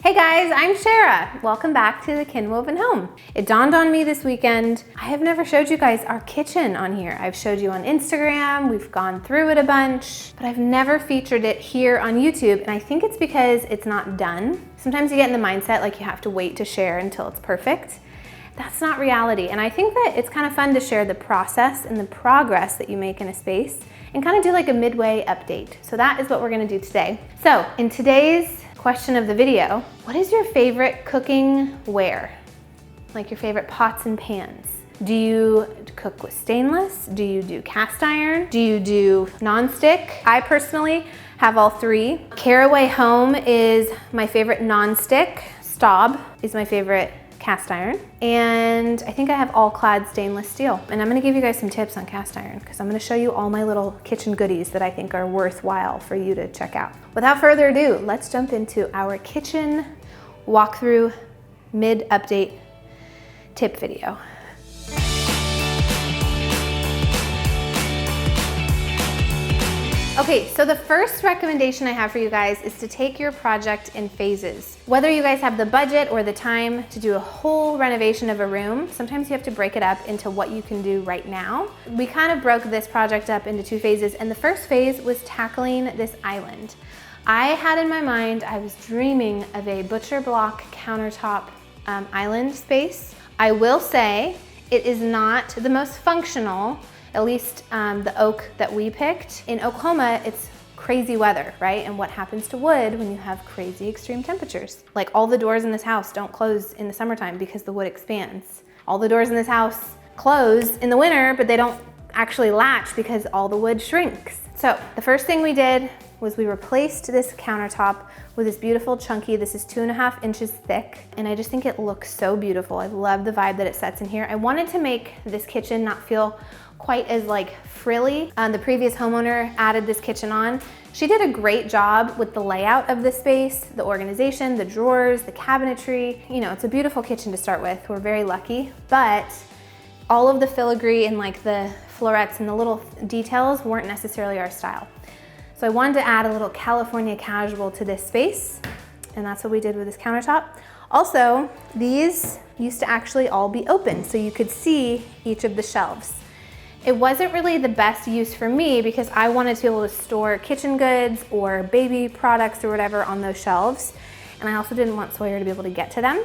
Hey guys, I'm Sharrah. Welcome back to the Kin Woven Home. It dawned on me this weekend, I have never showed you guys our kitchen on here. I've showed you on Instagram, we've gone through it a bunch, but I've never featured it here on YouTube, and I think it's because it's not done. Sometimes you get in the mindset like you have to wait to share until it's perfect. That's not reality, and I think that it's kind of fun to share the process and the progress that you make in a space and kind of do like a midway update. So that is what we're gonna do today. So in today's question of the video, what is your favorite cooking ware? Like your favorite pots and pans? Do you cook with stainless? Do you do cast iron? Do you do non-stick? I personally have all three. Caraway Home is my favorite non-stick. Staub is my favorite cast iron. And I think I have all clad stainless steel. And I'm gonna give you guys some tips on cast iron because I'm gonna show you all my little kitchen goodies that I think are worthwhile for you to check out. Without further ado, let's jump into our kitchen walkthrough mid-update tip video. Okay, so the first recommendation I have for you guys is to take your project in phases. Whether you guys have the budget or the time to do a whole renovation of a room, sometimes you have to break it up into what you can do right now. We kind of broke this project up into two phases, and the first phase was tackling this island. I had in my mind, I was dreaming of a butcher block countertop island space. I will say it is not the most functional, at least the oak that we picked. In Oklahoma, it's crazy weather, right? And what happens to wood when you have crazy extreme temperatures? Like all the doors in this house don't close in the summertime because the wood expands. All the doors in this house close in the winter, but they don't actually latch because all the wood shrinks. So the first thing we did was we replaced this countertop with this beautiful chunky, this is 2.5 inches thick, and I just think it looks so beautiful. I love the vibe that it sets in here. I wanted to make this kitchen not feel quite as like frilly. The previous homeowner added this kitchen on. She did a great job with the layout of the space, the organization, the drawers, the cabinetry. You know, it's a beautiful kitchen to start with. We're very lucky, but all of the filigree and like the florets and the little details weren't necessarily our style. So I wanted to add a little California casual to this space, and that's what we did with this countertop. Also, these used to actually all be open, so you could see each of the shelves. It wasn't really the best use for me because I wanted to be able to store kitchen goods or baby products or whatever on those shelves, and I also didn't want Sawyer to be able to get to them.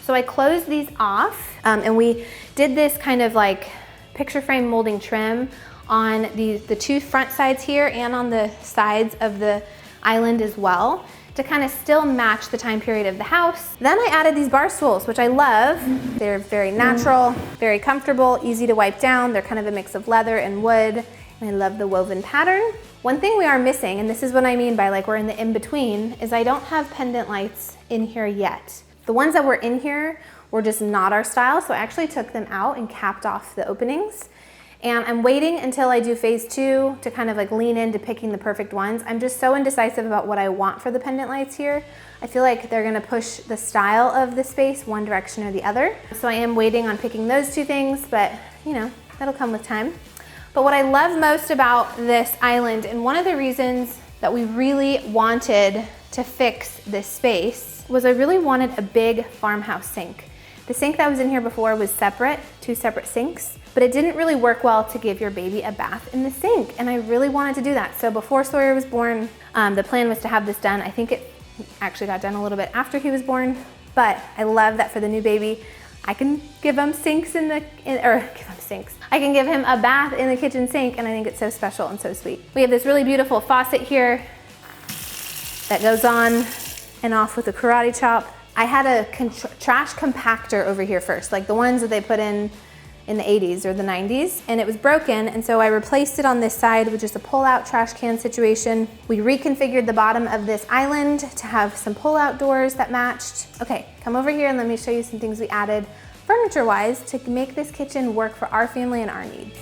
So I closed these off, and we did this kind of like picture frame molding trim on the two front sides here and on the sides of the island as well to kind of still match the time period of the house. Then I added these bar stools, which I love. They're very natural, very comfortable, easy to wipe down. They're kind of a mix of leather and wood, and I love the woven pattern. One thing we are missing, and this is what I mean by like we're in the in-between, is I don't have pendant lights in here yet. The ones that were in here were just not our style, so I actually took them out and capped off the openings. And I'm waiting until I do phase 2 to kind of like lean into picking the perfect ones. I'm just so indecisive about what I want for the pendant lights here. I feel like they're gonna push the style of the space one direction or the other. So I am waiting on picking those two things, but you know, that'll come with time. But what I love most about this island, and one of the reasons that we really wanted to fix this space, was I really wanted a big farmhouse sink. The sink that was in here before was separate, 2 separate sinks, but it didn't really work well to give your baby a bath in the sink, and I really wanted to do that. So before Sawyer was born, the plan was to have this done. I think it actually got done a little bit after he was born, but I love that for the new baby, I can give him sinks I can give him a bath in the kitchen sink, and I think it's so special and so sweet. We have this really beautiful faucet here that goes on and off with a karate chop. I had a trash compactor over here first, like the ones that they put in the 80s or the 90s, and it was broken, and so I replaced it on this side with just a pull-out trash can situation. We reconfigured the bottom of this island to have some pull-out doors that matched. Okay, come over here and let me show you some things we added furniture-wise to make this kitchen work for our family and our needs.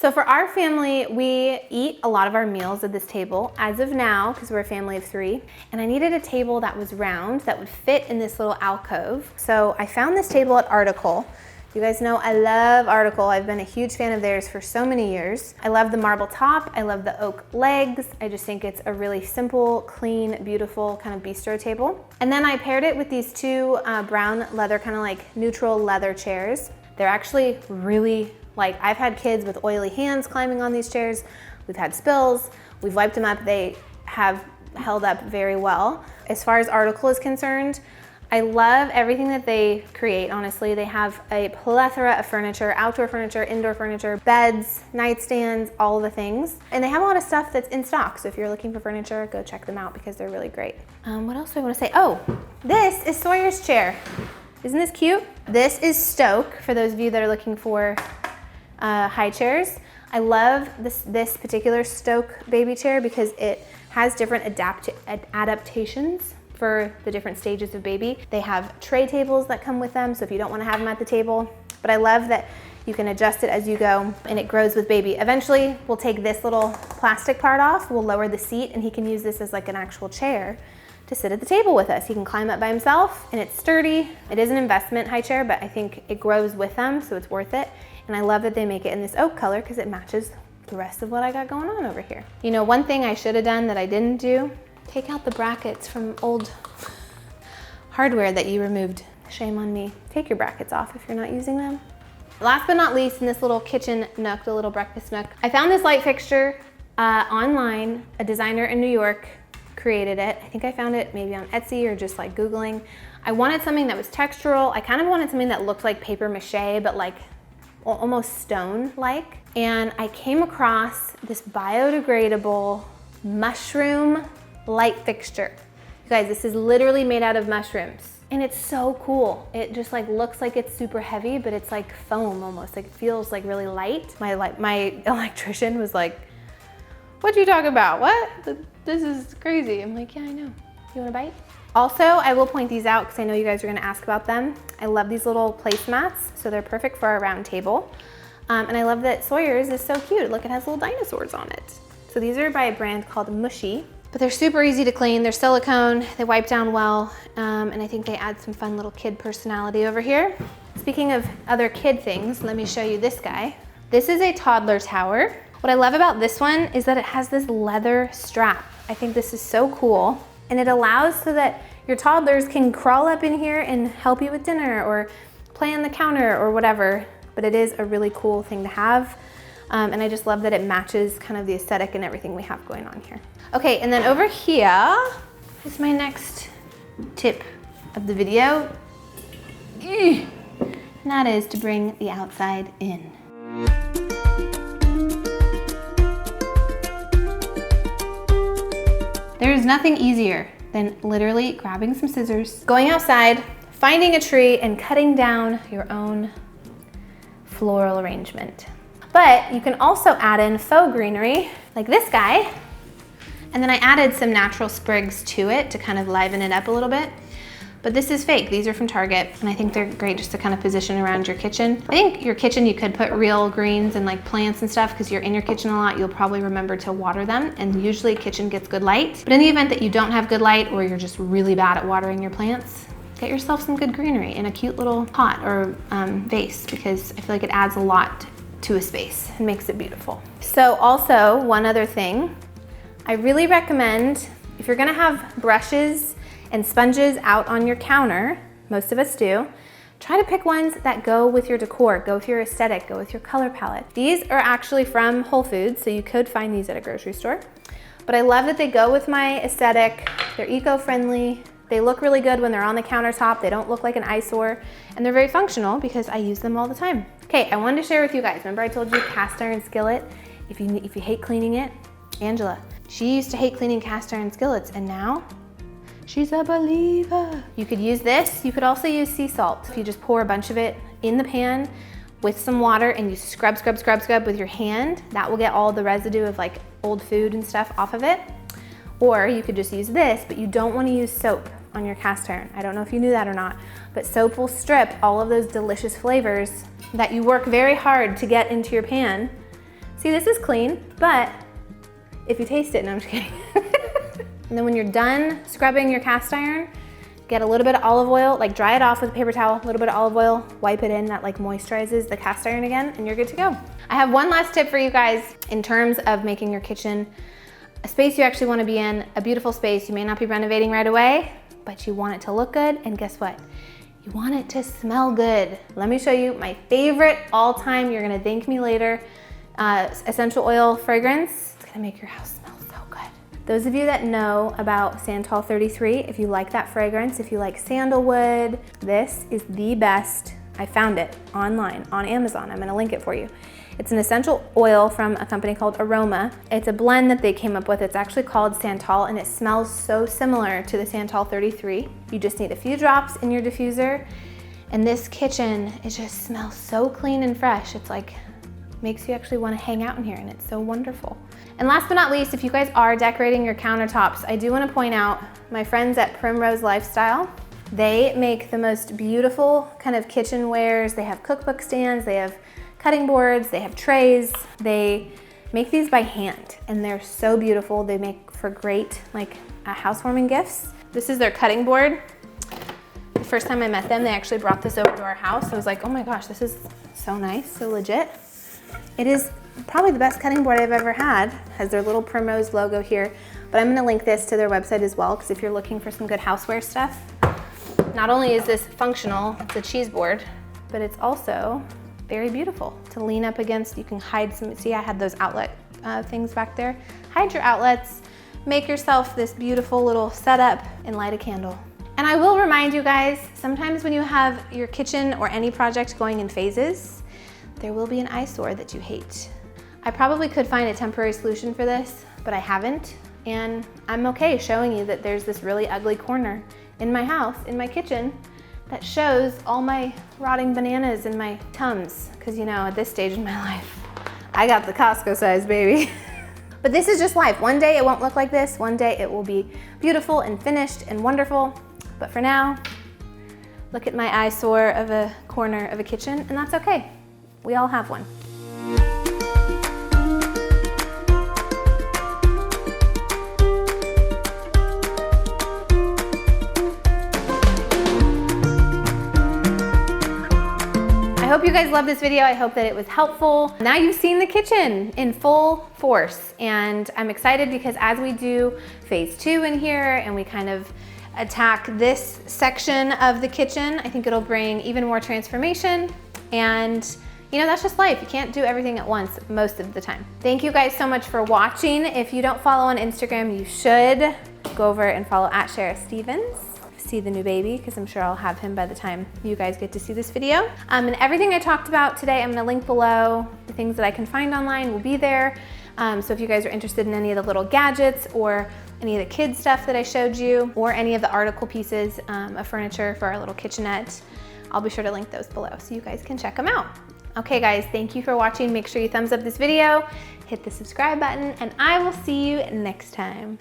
So for our family, we eat a lot of our meals at this table as of now, because we're a family of 3. And I needed a table that was round, that would fit in this little alcove. So I found this table at Article. You guys know I love Article. I've been a huge fan of theirs for so many years. I love the marble top. I love the oak legs. I just think it's a really simple, clean, beautiful kind of bistro table. And then I paired it with these two brown leather, kind of like neutral leather chairs. They're actually really, like, I've had kids with oily hands climbing on these chairs. We've had spills. We've wiped them up. They have held up very well. As far as Article is concerned, I love everything that they create, honestly. They have a plethora of furniture, outdoor furniture, indoor furniture, beds, nightstands, all the things. And they have a lot of stuff that's in stock. So if you're looking for furniture, go check them out because they're really great. What else do I want to say? Oh, this is Sawyer's chair. Isn't this cute? This is Stoke, for those of you that are looking for high chairs. I love this particular Stoke baby chair because it has different adaptations for the different stages of baby. They have tray tables that come with them, so if you don't want to have them at the table. But I love that you can adjust it as you go and it grows with baby. Eventually, we'll take this little plastic part off, we'll lower the seat, and he can use this as like an actual chair to sit at the table with us. He can climb up by himself, and it's sturdy. It is an investment high chair, but I think it grows with them, so it's worth it. And I love that they make it in this oak color because it matches the rest of what I got going on over here. You know, one thing I should have done that I didn't do, take out the brackets from old hardware that you removed. Shame on me. Take your brackets off if you're not using them. Last but not least, in this little kitchen nook, the little breakfast nook, I found this light fixture online. A designer in New York created it. I think I found it maybe on Etsy or just like Googling. I wanted something that was textural. I kind of wanted something that looked like paper mache, but like almost stone-like. And I came across this biodegradable mushroom light fixture. You guys, this is literally made out of mushrooms. And it's so cool. It just like looks like it's super heavy, but it's like foam almost. Like it feels like really light. My electrician was like, "What you talking about? What? This is crazy." I'm like, "Yeah, I know. You want a bite?" Also, I will point these out because I know you guys are gonna ask about them. I love these little placemats, so they're perfect for our round table. And I love that Sawyer's is so cute. Look, it has little dinosaurs on it. So these are by a brand called Mushy. But they're super easy to clean. They're silicone, they wipe down well, and I think they add some fun little kid personality over here. Speaking of other kid things, let me show you this guy. This is a toddler tower. What I love about this one is that it has this leather strap. I think this is so cool. And it allows so that your toddlers can crawl up in here and help you with dinner or play on the counter or whatever. But it is a really cool thing to have. And I just love that it matches kind of the aesthetic and everything we have going on here. Okay, and then over here is my next tip of the video. And that is to bring the outside in. There is nothing easier than literally grabbing some scissors, going outside, finding a tree, and cutting down your own floral arrangement. But you can also add in faux greenery, like this guy. And then I added some natural sprigs to it to kind of liven it up a little bit. But this is fake. These are from Target, and I think they're great just to kind of position around your kitchen. I think your kitchen, you could put real greens and like plants and stuff because you're in your kitchen a lot. You'll probably remember to water them, and usually kitchen gets good light. But in the event that you don't have good light or you're just really bad at watering your plants, get yourself some good greenery in a cute little pot or vase because I feel like it adds a lot to a space and makes it beautiful. So also, one other thing, I really recommend if you're gonna have brushes and sponges out on your counter, most of us do, try to pick ones that go with your decor, go with your aesthetic, go with your color palette. These are actually from Whole Foods, so you could find these at a grocery store. But I love that they go with my aesthetic, they're eco-friendly, they look really good when they're on the countertop, they don't look like an eyesore, and they're very functional because I use them all the time. Okay, I wanted to share with you guys, remember I told you cast iron skillet, if you hate cleaning it, Angela, she used to hate cleaning cast iron skillets, and now she's a believer. You could use this. You could also use sea salt. If you just pour a bunch of it in the pan with some water and you scrub with your hand, that will get all the residue of like old food and stuff off of it. Or you could just use this, but you don't want to use soap on your cast iron. I don't know if you knew that or not, but soap will strip all of those delicious flavors that you work very hard to get into your pan. See, this is clean, but if you taste it, no, I'm just kidding. And then when you're done scrubbing your cast iron, get a little bit of olive oil, like dry it off with a paper towel, a little bit of olive oil, wipe it in, that like moisturizes the cast iron again, and you're good to go. I have one last tip for you guys in terms of making your kitchen a space you actually want to be in, a beautiful space. You may not be renovating right away, but you want it to look good, and guess what? You want it to smell good. Let me show you my favorite all-time, you're gonna thank me later, essential oil fragrance. It's gonna make your house smell so good. Those of you that know about Santal 33, if you like that fragrance, if you like sandalwood, this is the best. I found it online on Amazon. I'm gonna link it for you. It's an essential oil from a company called Aroma. It's a blend that they came up with. It's actually called Santal, and it smells so similar to the Santal 33. You just need a few drops in your diffuser, and this kitchen, it just smells so clean and fresh. It's like, makes you actually wanna hang out in here, and it's so wonderful. And last but not least, if you guys are decorating your countertops, I do wanna point out my friends at Primrose Lifestyle. They make the most beautiful kind of kitchenwares. They have cookbook stands, they have cutting boards, they have trays. They make these by hand, and they're so beautiful. They make for great like housewarming gifts. This is their cutting board. The first time I met them, they actually brought this over to our house. I was like, oh my gosh, this is so nice, so legit. It is probably the best cutting board I've ever had. It has their little Primrose logo here, but I'm gonna link this to their website as well, because if you're looking for some good houseware stuff, not only is this functional, it's a cheese board, but it's also very beautiful to lean up against. You can hide some, see I had those outlet things back there. Hide your outlets, make yourself this beautiful little setup, and light a candle. And I will remind you guys, sometimes when you have your kitchen or any project going in phases, there will be an eyesore that you hate. I probably could find a temporary solution for this, but I haven't. And I'm okay showing you that there's this really ugly corner in my house, in my kitchen, that shows all my rotting bananas and my Tums. Because you know, at this stage in my life, I got the Costco size, baby. But this is just life. One day it won't look like this. One day it will be beautiful and finished and wonderful. But for now, look at my eyesore of a corner of a kitchen, and that's okay. We all have one. I hope you guys loved this video. I hope that it was helpful. Now you've seen the kitchen in full force, and I'm excited because as we do phase 2 in here and we kind of attack this section of the kitchen, I think it'll bring even more transformation. And you know, that's just life. You can't do everything at once most of the time. Thank you guys so much for watching. If you don't follow on Instagram, you should go over and follow at Sharrah Stevens. See the new baby, because I'm sure I'll have him by the time you guys get to see this video. And everything I talked about today, I'm gonna link below. The things that I can find online will be there. So if you guys are interested in any of the little gadgets or any of the kids stuff that I showed you, or any of the article pieces of furniture for our little kitchenette, I'll be sure to link those below so you guys can check them out. Okay guys, thank you for watching. Make sure you thumbs up this video, hit the subscribe button, and I will see you next time.